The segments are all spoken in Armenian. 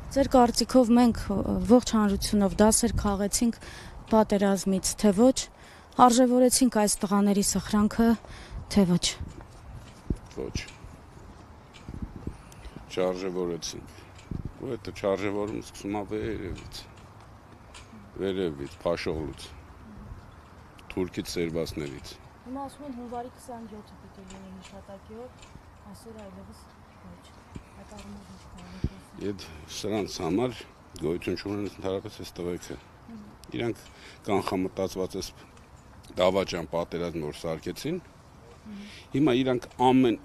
Ձեր կարծիքով մենք ողջ հանրությունով դասեր քաղեցինք պատերազմից, թե ոչ, արժևորեցինք այս տղաների սխրանքը, թե ոչ։ Ոչ։ Չարժևորեցինք։ Ու հետո չարժևորում սկսում է վերևից, փաշողլուց, թուրքից սերվածներից։ Հիմա ասում են հունվարի 27-ը պիտի լինի հիշատակի օր, այսօր այլևս ոչ։ Այդ առումով ինչ կարող եք։ Սրանց համար գոյություն չունեն ընդհանրապես այս տղեկը։ Իրանք կանխամտածված էս դավաճան պատերազմ որ սարքեցին, հիմա իրանք ամեն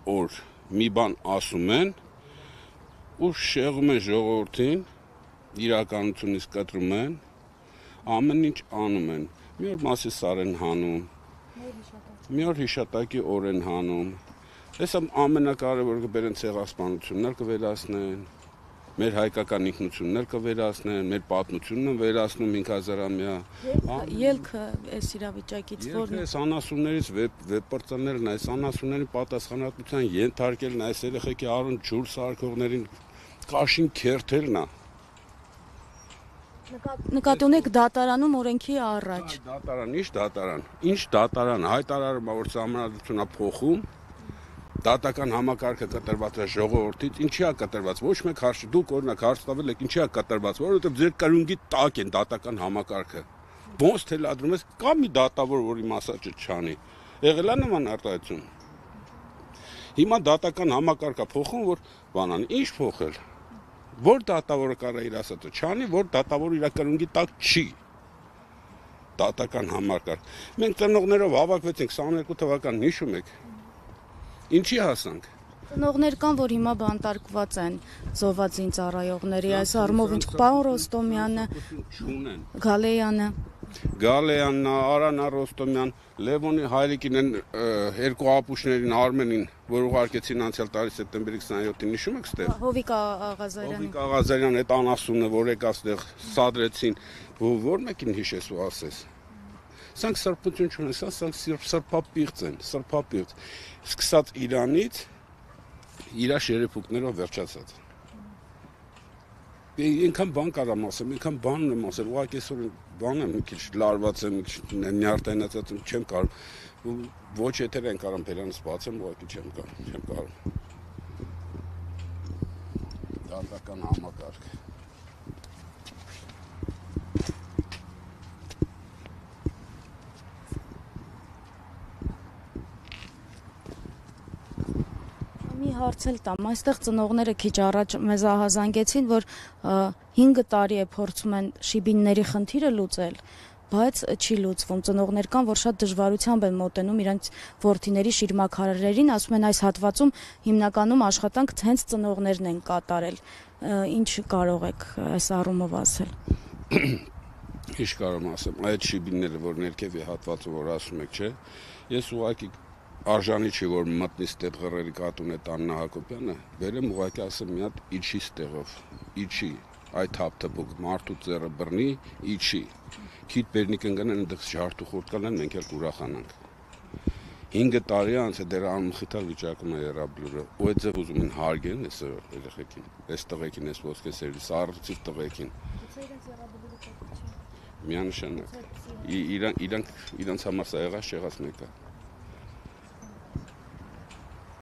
օր մի բան ասում են ու շեղում են ժողովրդին, իրականությունից կտրում են, ամեն ինչ անում են։ Մի օր մասի սար են հանում, մի օր հիշատակի օր են հանում։ Այս ամենակարևորը կբերեն ցեղասպանություններ կվերացնեն, մեր հայկական ինքնություններ կվերացնեն, մեր պատմությունն են վերացնում 5000-ամյա։ Ելքը այս իրավիճակից որն է։ Այս անասուններից վեպրծներն, այս անասունների պատասխանատվության ենթարկելն, այս երեխեքի արուն ջուր սարքողներին կաշին քերթելն է։ Նկատի ունեք դատարանում օրենքի առաջ։ Ինչ դատարան, հայտարարում որ սահմանադրությունն է փոխում, դատական համակարգը կտրված է ժողովրդից, ինչի է կտրված, ոչ մեկ հարց, դուք օրինակ հարց տվել եք, ինչի է կտրված, որովհետև ձեր կրունկի տակ են դատական համակարգը։ Ոնց թելադրում ես, կա մի դատավոր, որ իմ ասածը չանի, եղել է նման արտահայտություն։ Հիմա դատական համակարգը փոխում, որ բանան, ինչ փոխել։ Որ դատավորը կարա իր ասածը չանի, որ դատավորը իր կրունկի տակ չի։ Դատական համակարգ։ Մենք ծնողներով հավաքվեցինք 22 թվականին, հիշում եք։ Ինչի հասանք։ Ծնողներ կան, որ հիմա բանտարկված են զոհված զինծառայողների, այս առումով ինչ պարոն Ռոստոմյանը, Գալեյանն, Արանա Ռոստոմյան, Լևոնի հայրիկին են երկու ապուշներին Արմենին, որ ուղարկեցին անցյալ տարի սեպտեմբերի 27-ին, հիշում եք ստեղ։ Հովիկ Աղազարյան այդ անասունը, որ եկա ստեղ սադրեցին, որ մեկին հիշես ու ասես։ Սրանք սրբություն չունեն, սրանք սրբապիղծ են, սրբապիղծ։ Սկսած Իրանից, իր շերեփուկներով վերջացած։ Ինքան բան կարամ ասեմ, ինքան բանն եմ ասել, ուղղակի այսօր բան եմ, մի քիչ լարված եմ, մի քիչ նյարդայնացած եմ, չեմ կարող, ոչ եթեր են կարամ բերանս բացեմ, ուղղակի չեմ կարող։ Դատական համակարգ։ Մի հարց էլ տամ, այստեղ ծնողները քիչ առաջ մեզ ահազանգեցին, որ 5 տարի է փորձում են շիբինների խնդիրը լուծել, բայց չի լուծվում։ Ծնողներ կան, որ շատ դժվարությամբ են մոտենում իրենց որդիների շիրմաքարերին, ասում են այս հատվածում հիմնականում աշխատանք հենց ծնողներն են կատարել։ Ինչ կարող եք այս առումով ասել։ Ինչ կարող եմ ասեմ, այդ շիբինները, որ ներքևի հատվածը որ ասում եք, չէ, ես ուղղակի արժանի չի, որ մտնի ստեղ ղռերի կատուն է Աննա Հակոբյանը, բերեմ ուղղակի ասեմ մի հատ իջի ստեղով, իջի, այդ հապտպուկ մարդու ծերը բռնի, իջի, քիթ բերնիկ ընգնեն, ընդդեղս ջարդուխորտ կանեն, մենք էլ կուրախանանք։ 5 տարի անց է դեր անմխիթար վիճակում է երաբլուրը, ու այդ ձև ուզում են հարգեն այս երեխեքին, այս տղեկին, այս ոսկեսերի, սառցի տղեկին։ Միանշանակ, իրանց համար սա եղած չեղած մեկը։